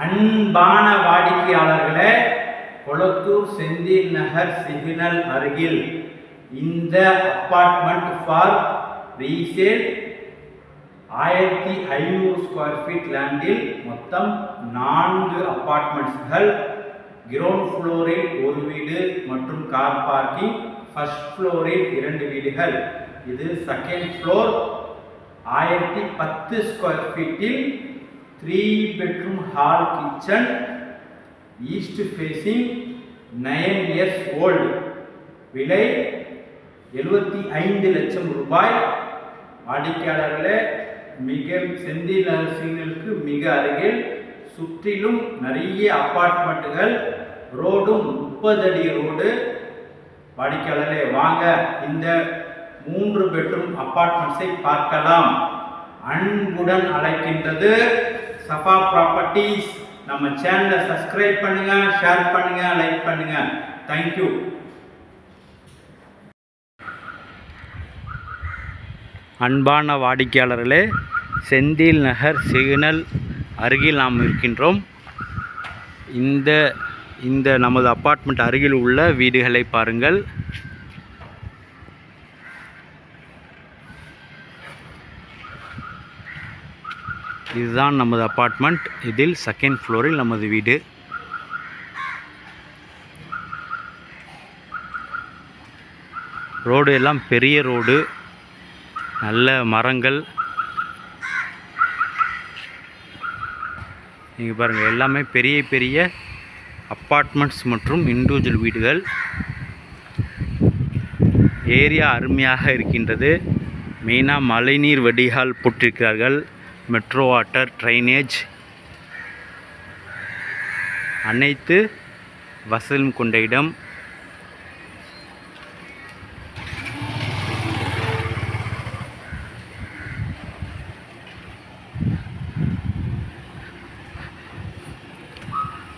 அன்பான வாடிக்கையாளர்களே, கொளத்தூர் செந்தில் நகர் சிக்னல் அருகில் இந்த apartment for resale 1500 square feet லேண்டில் மொத்தம் 4 அப்பார்ட்மெண்ட்ஸ்கள். கிரவுண்ட் ஃப்ளோரில் ஒரு வீடு மற்றும் கார் பார்க்கிங், ஃபர்ஸ்ட் ஃப்ளோரில் 2 வீடுகள். இது செகண்ட் ஃப்ளோர். 1010 ஸ்கொயர் ஃபீட்டில் 3 bedroom hall kitchen, east facing, 9 years old. விலை 75 லட்சம் ரூபாய். வாடிக்கையாளர்களே, மிக செந்தில் நகர் சிக்னலுக்கு மிக அருகில் சுற்றிலும் நிறைய அப்பார்ட்மெண்ட்டுகள், ரோடும் 30 அடி ரோடு. வாடிக்கையாளர்களே, வாங்க இந்த 3 பெட்ரூம் அப்பார்ட்மெண்ட்ஸை பார்க்கலாம். அன்புடன் அழைக்கின்றது சஃபா ப்ராப்பர்ட்டிஸ். நம்ம சேனலை சப்ஸ்கிரைப் பண்ணுங்க, ஷேர் பண்ணுங்க, லைக் பண்ணுங்க. தேங்க்யூ. அன்பான வாடிக்கையாளர்களே, செந்தில் நகர் சிக்னல் அருகில் நாம் இருக்கின்றோம். இந்த நமது அப்பார்ட்மெண்ட் அருகில் உள்ள வீடுகளை பாருங்கள். இதுதான் நமது அப்பார்ட்மெண்ட். இதில் செகண்ட் ஃப்ளோரில் நமது வீடு. ரோடு எல்லாம் பெரிய ரோடு, நல்ல மரங்கள். நீங்கள் பாருங்கள், எல்லாமே பெரிய பெரிய அப்பார்ட்மெண்ட்ஸ் மற்றும் இண்டிவிஜுவல் வீடுகள். ஏரியா அருமையாக இருக்கின்றது. மெயினாக மழைநீர் வடிகால் போட்டிருக்கிறார்கள். மெட்ரோ வாட்டர், ட்ரைனேஜ், அனைத்து வசதியும் கொண்ட இடம்.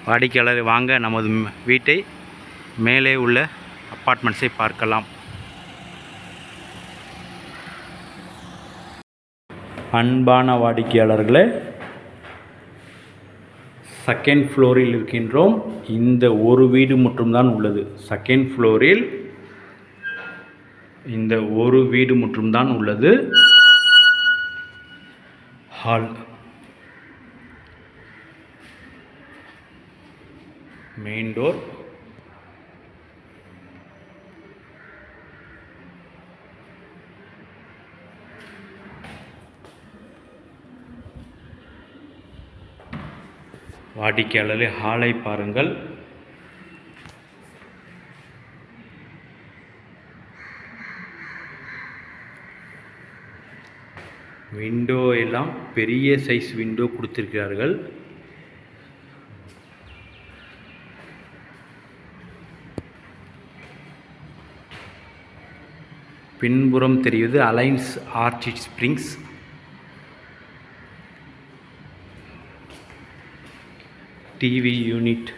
வாடிக்கையாளர் வாங்க, நமது வீட்டை மேலே உள்ள அப்பார்ட்மெண்ட்ஸை பார்க்கலாம். அன்பான வாடிக்கையாளர்களே, செகண்ட் ஃப்ளோரில் இருக்கின்றோம். இந்த ஒரு வீடு மட்டும்தான் உள்ளது. செகண்ட் ஃப்ளோரில் இந்த ஒரு வீடு மட்டும்தான் உள்ளது. ஹால், மெயின் டோர், வாடிக்கையாளரே ஹாலை பாருங்கள். விண்டோ எல்லாம் பெரிய சைஸ் விண்டோ கொடுத்திருக்கிறார்கள். பின்புறம் தெரிவது alliance orchid springs. TV unit,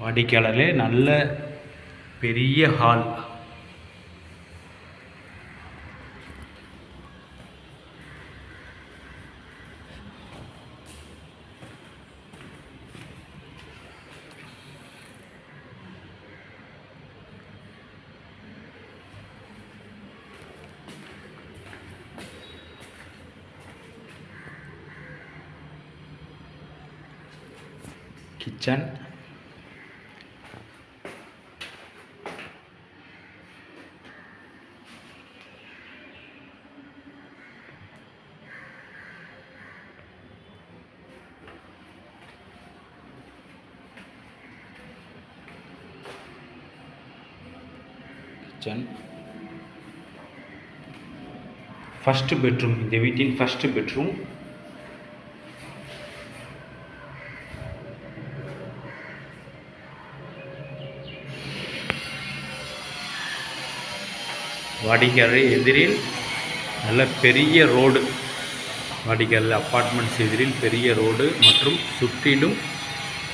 வாடிக்கையாளர்களே நல்ல பெரிய ஹால். Kitchen, first bedroom. இந்த வீட்டின் ஃபர்ஸ்ட் பெட்ரூம். வாடிக்கையாளர் எதிரில் நல்ல பெரிய ரோடு. வாடிக்கையாளர் அப்பார்ட்மெண்ட்ஸ் எதிரில் பெரிய ரோடு மற்றும் சுற்றிலும்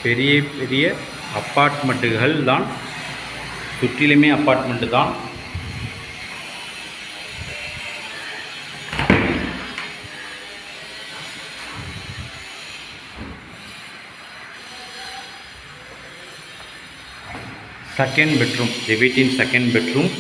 பெரிய பெரிய அப்பார்ட்மெண்ட்டுகள் தான் சுற்றிலுமே அப்பார்ட்மெண்ட்டு தான். செகண்ட் பெட்ரூம், இந்த வீட்டின் செகண்ட் பெட்ரூம்.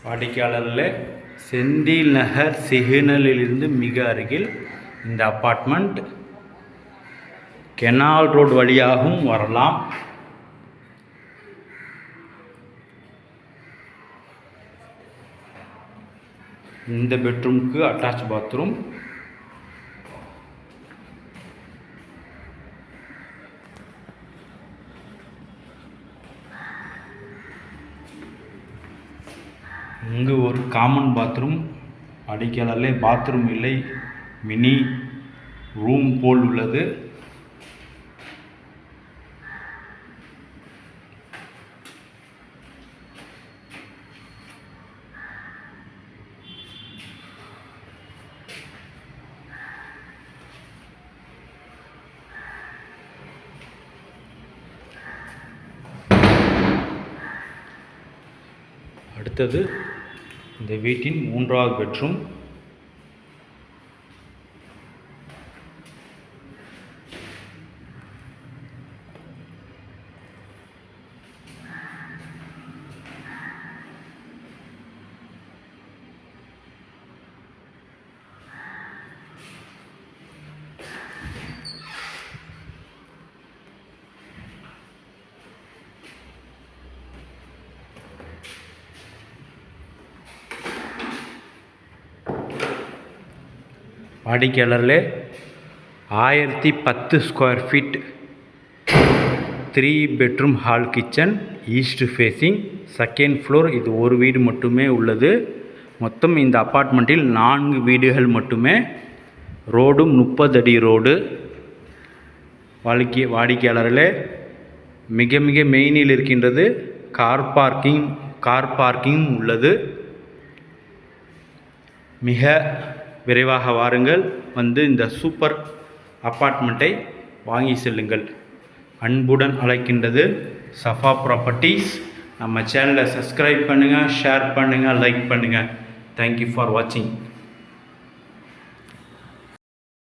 வாடிக்கையாளரில் செந்தில் நகர் சிக்னலிலிருந்து மிக அருகில் இந்த அப்பார்ட்மெண்ட். கெனால் ரோடு வழியாகவும் வரலாம். இந்த பெட்ரூமுக்கு அட்டாச் பாத்ரூம். இங்கு ஒரு காமன் பாத்ரூம். அடிக்கலாலே பாத்ரூம் இல்லை, மினி ரூம் போல் உள்ளது. அடுத்தது இந்த வீட்டின் 3வது பெட்ரூம். வாடிக்கையாளர்களே 1010 square feet 3 bedroom hall kitchen, east facing, second floor. இது ஒரு வீடு மட்டுமே உள்ளது. மொத்தம் இந்த அப்பார்ட்மெண்ட்டில் 4 வீடுகள் மட்டுமே. ரோடும் 30 அடி ரோடு. வாடிக்கையாளர்களே மிக மிக மெயினில் இருக்கின்றது. கார் பார்க்கிங் உள்ளது. மிக விரைவாக வாருங்கள், வந்து இந்த சூப்பர் அப்பார்ட்மெண்ட்டை வாங்கி செல்லுங்கள். அன்புடன் அழைக்கின்றது சஃபா ப்ராப்பர்ட்டிஸ். நம்ம சேனலை சப்ஸ்கிரைப் பண்ணுங்கள், ஷேர் பண்ணுங்கள், லைக் பண்ணுங்கள். தேங்க்யூ ஃபார் வாட்சிங்.